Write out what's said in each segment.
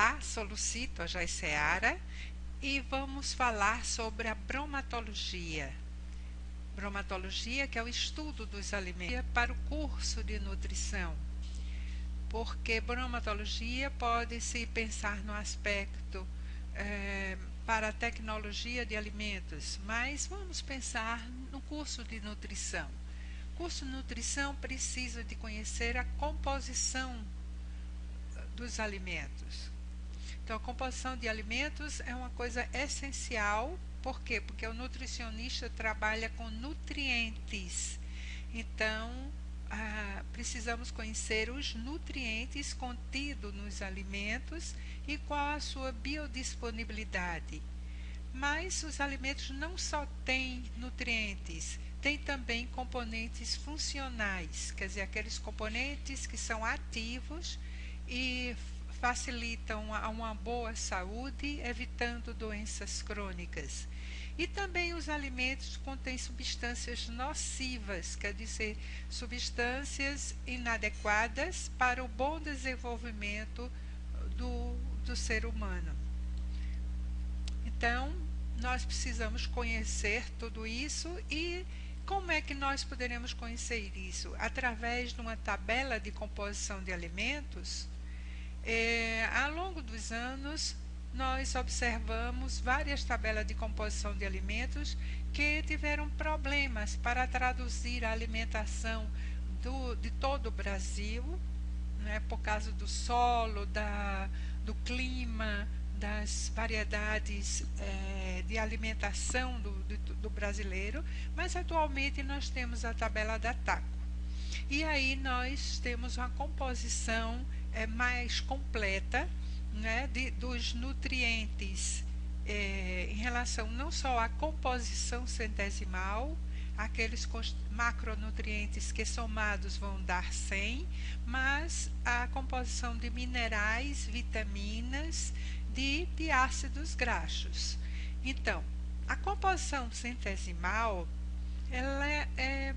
Olá, sou Lucito Ajaiceara e vamos falar sobre a bromatologia. Bromatologia, que é o estudo dos alimentos para o curso de nutrição. Porque bromatologia pode-se pensar no aspecto para a tecnologia de alimentos, mas vamos pensar no curso de nutrição. O curso de nutrição precisa de conhecer a composição dos alimentos. Então, a composição de alimentos é uma coisa essencial. Por quê? Porque o nutricionista trabalha com nutrientes. Então, precisamos conhecer os nutrientes contidos nos alimentos e qual a sua biodisponibilidade. Mas os alimentos não só têm nutrientes, tem também componentes funcionais, quer dizer, aqueles componentes que são ativos e facilitam uma boa saúde, evitando doenças crônicas. E também os alimentos contêm substâncias nocivas, quer dizer, substâncias inadequadas para o bom desenvolvimento do ser humano. Então, nós precisamos conhecer tudo isso. E como é que nós poderemos conhecer isso? Através de uma tabela de composição de alimentos. Ao longo dos anos, nós observamos várias tabelas de composição de alimentos que tiveram problemas para traduzir a alimentação de todo o Brasil, né, por causa do solo, do clima, das variedades de alimentação do brasileiro, mas atualmente nós temos a tabela da TACO. E aí nós temos uma composição mais completa, né, dos nutrientes em relação não só à composição centesimal, aqueles macronutrientes que somados vão dar 100, mas a composição de minerais, vitaminas, de ácidos graxos. Então, a composição centesimal ela é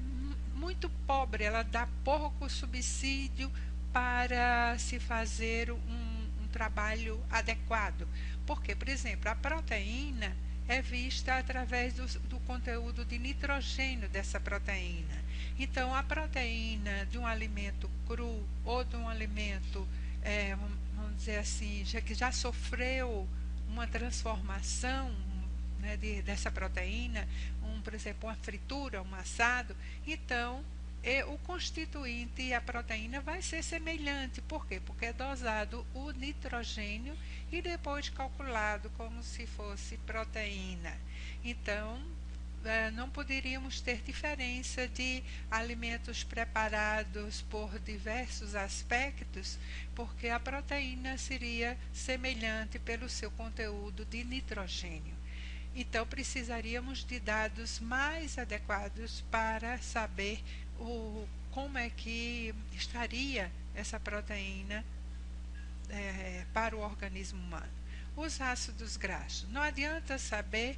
muito pobre, ela dá pouco subsídio para se fazer um trabalho adequado. Porque, por exemplo, a proteína é vista através do conteúdo de nitrogênio dessa proteína. Então, a proteína de um alimento cru ou de um alimento, vamos dizer assim, que já sofreu uma transformação, né, dessa proteína, por exemplo, uma fritura, um assado, então o constituinte e a proteína vai ser semelhante. Por quê? Porque é dosado o nitrogênio e depois calculado como se fosse proteína. Então, não poderíamos ter diferença de alimentos preparados por diversos aspectos, porque a proteína seria semelhante pelo seu conteúdo de nitrogênio. Então, precisaríamos de dados mais adequados para saber como é que estaria essa proteína para o organismo humano. Os ácidos graxos. Não adianta saber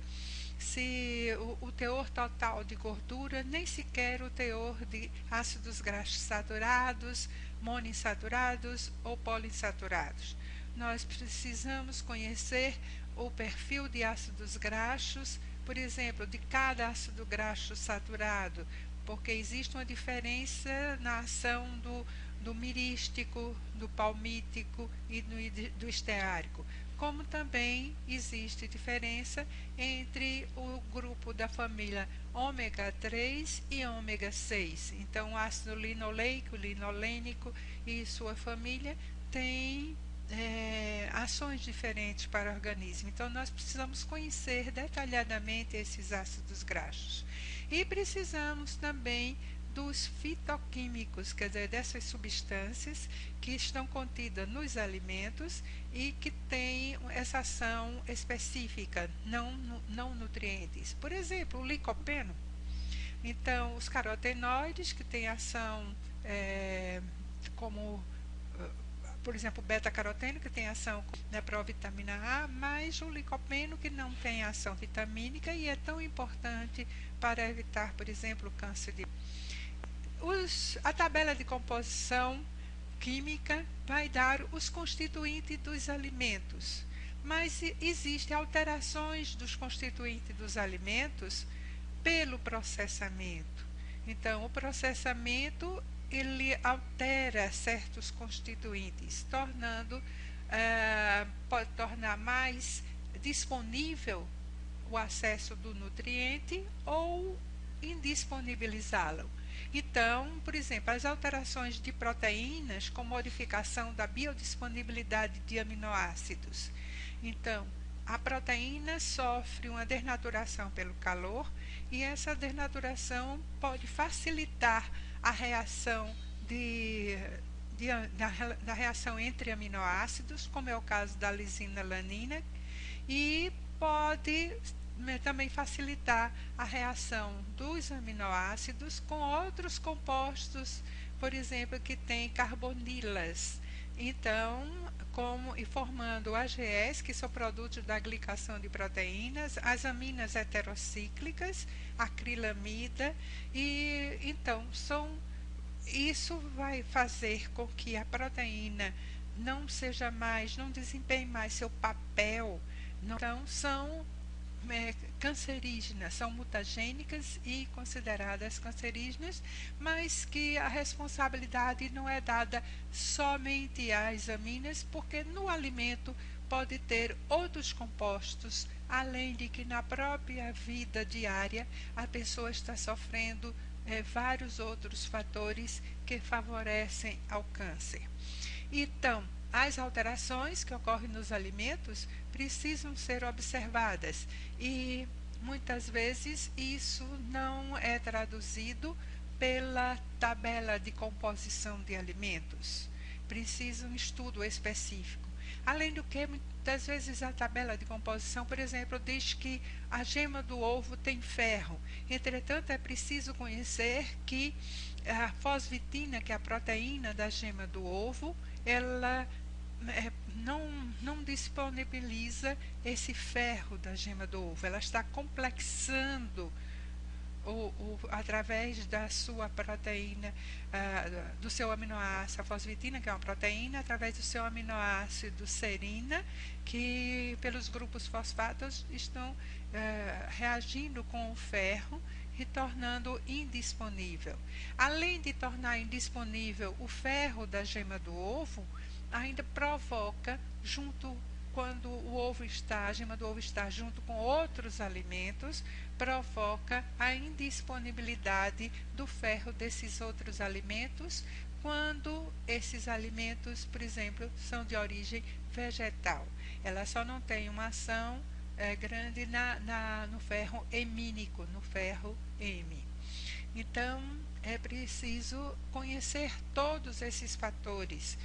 se o teor total de gordura, nem sequer o teor de ácidos graxos saturados, monoinsaturados ou poliinsaturados. Nós precisamos conhecer o perfil de ácidos graxos, por exemplo, de cada ácido graxo saturado, porque existe uma diferença na ação do mirístico, do palmítico e do esteárico, como também existe diferença entre o grupo da família ômega 3 e ômega 6. Então, o ácido linoleico, linolênico e sua família tem ações diferentes para o organismo. Então, nós precisamos conhecer detalhadamente esses ácidos graxos. E precisamos também dos fitoquímicos, quer dizer, dessas substâncias que estão contidas nos alimentos e que têm essa ação específica, não nutrientes. Por exemplo, o licopeno. Então, os carotenoides, que têm ação como, por exemplo, o beta-caroteno, que tem ação, né, provitamina A, mas o licopeno, que não tem ação vitamínica e é tão importante para evitar, por exemplo, o câncer de... A tabela de composição química vai dar os constituintes dos alimentos, mas existem alterações dos constituintes dos alimentos pelo processamento. Então, o processamento ele altera certos constituintes, pode tornar mais disponível o acesso do nutriente ou indisponibilizá-lo. Então, por exemplo, as alterações de proteínas com modificação da biodisponibilidade de aminoácidos. Então, a proteína sofre uma desnaturação pelo calor e essa desnaturação pode facilitar a reação da reação entre aminoácidos, como é o caso da lisina-alanina, e pode também facilitar a reação dos aminoácidos com outros compostos, por exemplo, que tem carbonilas. Então, e formando AGEs, que são produtos da glicação de proteínas, as aminas heterocíclicas, acrilamida, e então isso vai fazer com que a proteína não desempenhe mais seu papel. Então, são cancerígenas, são mutagênicas e consideradas cancerígenas, mas que a responsabilidade não é dada somente às aminas, porque no alimento pode ter outros compostos, além de que na própria vida diária a pessoa está sofrendo vários outros fatores que favorecem ao câncer. Então, as alterações que ocorrem nos alimentos precisam ser observadas e muitas vezes isso não é traduzido pela tabela de composição de alimentos. Precisa um estudo específico. Além do que, muitas vezes a tabela de composição, por exemplo, diz que a gema do ovo tem ferro. Entretanto, é preciso conhecer que a fosvitina, que é a proteína da gema do ovo, ela não disponibiliza esse ferro da gema do ovo. Ela está complexando através da sua proteína, do seu aminoácido, a fosvitina, que é uma proteína, através do seu aminoácido serina, que pelos grupos fosfatos estão reagindo com o ferro e tornando indisponível. Além de tornar indisponível o ferro da gema do ovo, ainda provoca, quando a gema do ovo está junto com outros alimentos, provoca a indisponibilidade do ferro desses outros alimentos, quando esses alimentos, por exemplo, são de origem vegetal. Ela só não tem uma ação grande no ferro hemínico, no ferro M. Então, é preciso conhecer todos esses fatores.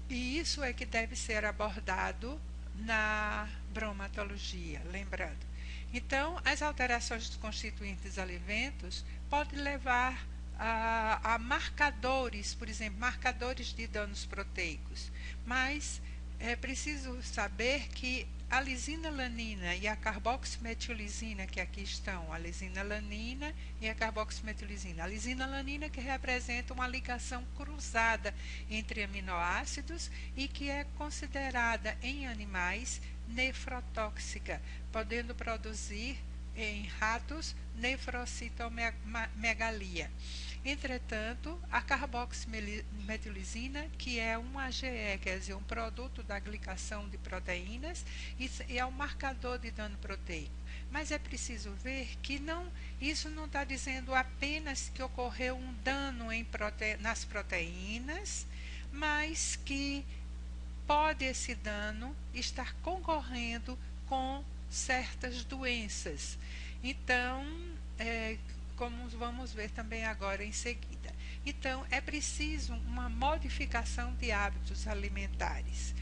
E isso é que deve ser abordado na bromatologia, lembrando. Então, as alterações dos constituintes dos alimentos podem levar a marcadores, por exemplo, marcadores de danos proteicos. Mas é preciso saber que a lisina-alanina e a carboximetilizina, que aqui estão, a lisina-alanina e a carboximetilizina. A lisina-alanina que representa uma ligação cruzada entre aminoácidos e que é considerada em animais nefrotóxica, podendo produzir em ratos nefrocitomegalia. Entretanto, a carboximetilizina, que é um AGE, quer dizer, um produto da glicação de proteínas, e é um marcador de dano proteico. Mas é preciso ver que isso não está dizendo apenas que ocorreu um dano nas proteínas, mas que pode esse dano estar concorrendo com certas doenças. Então, como vamos ver também agora em seguida. Então, é preciso uma modificação de hábitos alimentares.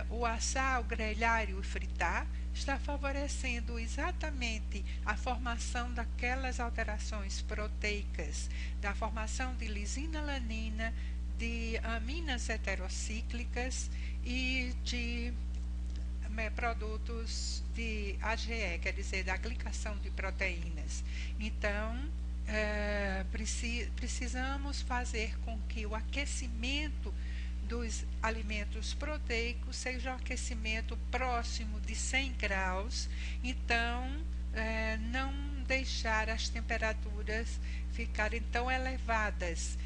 O assar, o grelhar e o fritar está favorecendo exatamente a formação daquelas alterações proteicas, da formação de lisina-alanina, de aminas heterocíclicas e de produtos de AGE, quer dizer, da glicação de proteínas. Então, precisamos fazer com que o aquecimento dos alimentos proteicos seja um aquecimento próximo de 100 graus, então não deixar as temperaturas ficarem tão elevadas,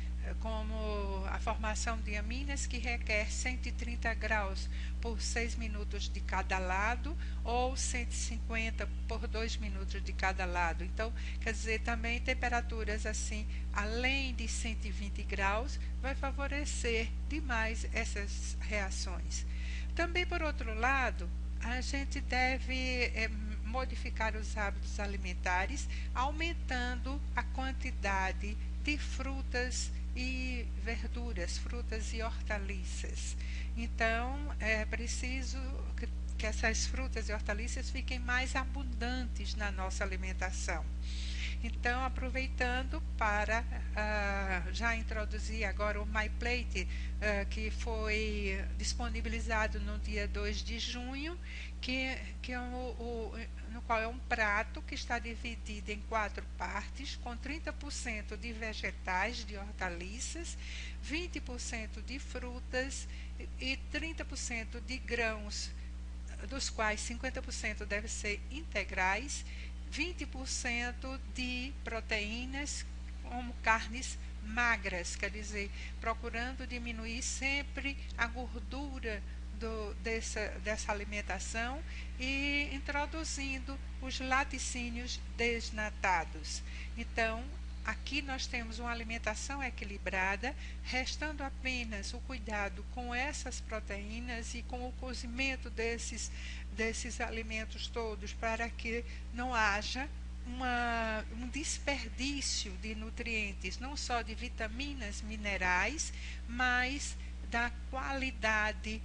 como a formação de aminas, que requer 130 graus por 6 minutos de cada lado, ou 150 por 2 minutos de cada lado. Então, quer dizer, também temperaturas assim, além de 120 graus, vai favorecer demais essas reações. Também, por outro lado, a gente deve modificar os hábitos alimentares, aumentando a quantidade de frutas e verduras, frutas e hortaliças. Então, é preciso que essas frutas e hortaliças fiquem mais abundantes na nossa alimentação. Então, aproveitando para já introduzir agora o MyPlate, que foi disponibilizado no dia 2 de junho, que é no qual é um prato que está dividido em 4 partes, com 30% de vegetais, de hortaliças, 20% de frutas e 30% de grãos, dos quais 50% devem ser integrais, 20% de proteínas, como carnes magras, quer dizer, procurando diminuir sempre a gordura dessa alimentação e introduzindo os laticínios desnatados. Então, aqui nós temos uma alimentação equilibrada, restando apenas o cuidado com essas proteínas e com o cozimento desses alimentos todos, para que não haja um desperdício de nutrientes, não só de vitaminas, minerais, mas da qualidade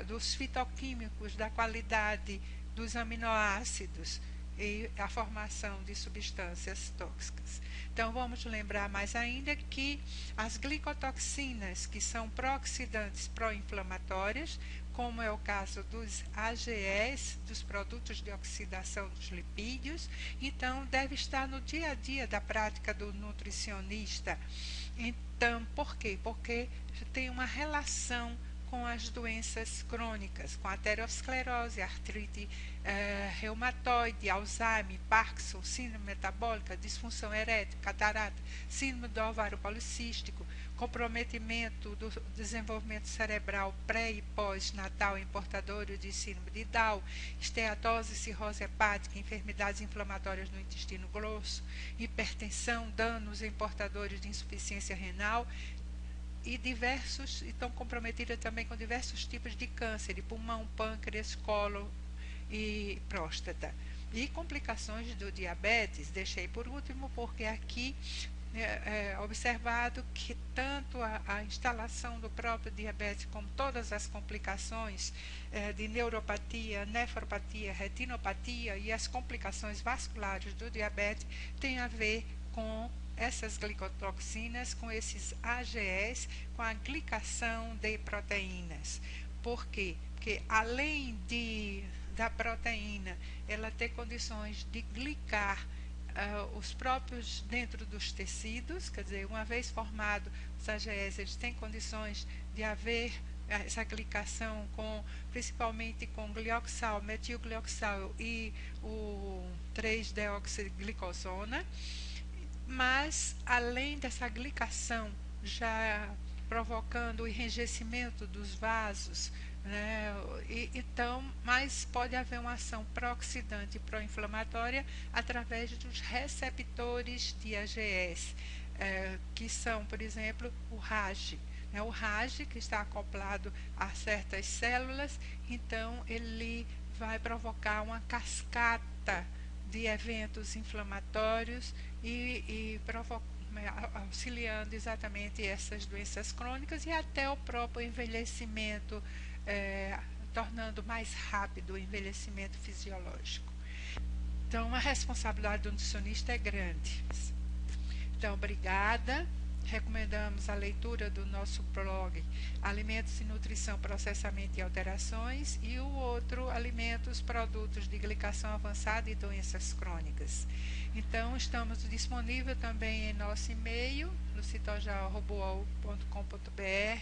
dos fitoquímicos, da qualidade dos aminoácidos e a formação de substâncias tóxicas. Então, vamos lembrar mais ainda que as glicotoxinas, que são pró-oxidantes pró-inflamatórias, como é o caso dos AGEs, dos produtos de oxidação dos lipídios, então deve estar no dia a dia da prática do nutricionista. Então, por quê? Porque tem uma relação com as doenças crônicas, com a aterosclerose, artrite reumatoide, Alzheimer, Parkinson, síndrome metabólica, disfunção erétil, catarata, síndrome do ovário policístico, comprometimento do desenvolvimento cerebral pré e pós-natal em portadores de síndrome de Down, esteatose, cirrose hepática, enfermidades inflamatórias no intestino grosso, hipertensão, danos em portadores de insuficiência renal, e estão comprometidas também com diversos tipos de câncer, de pulmão, pâncreas, cólon e próstata. E complicações do diabetes, deixei por último, porque aqui é observado que tanto a instalação do próprio diabetes, como todas as complicações de neuropatia, nefropatia, retinopatia e as complicações vasculares do diabetes têm a ver com essas glicotoxinas, com esses AGEs, com a glicação de proteínas. Por quê? Porque além da proteína, ela ter condições de glicar os próprios dentro dos tecidos, quer dizer, uma vez formado os AGEs, eles têm condições de haver essa glicação principalmente com glioxal, metilglioxal e o 3-deoxiglicosona. Mas, além dessa glicação já provocando o enrijecimento dos vasos, né, então, mas pode haver uma ação pró-oxidante e pró-inflamatória através dos receptores de AGEs, que são, por exemplo, o RAG. O RAG, que está acoplado a certas células, então ele vai provocar uma cascata de eventos inflamatórios e auxiliando exatamente essas doenças crônicas e até o próprio envelhecimento, tornando mais rápido o envelhecimento fisiológico. Então, a responsabilidade do nutricionista é grande. Então, obrigada recomendamos a leitura do nosso blog Alimentos e Nutrição, Processamento e Alterações, e o outro Alimentos, Produtos de Glicação Avançada e Doenças Crônicas. Então, estamos disponíveis também em nosso e-mail, no citojal.com.br,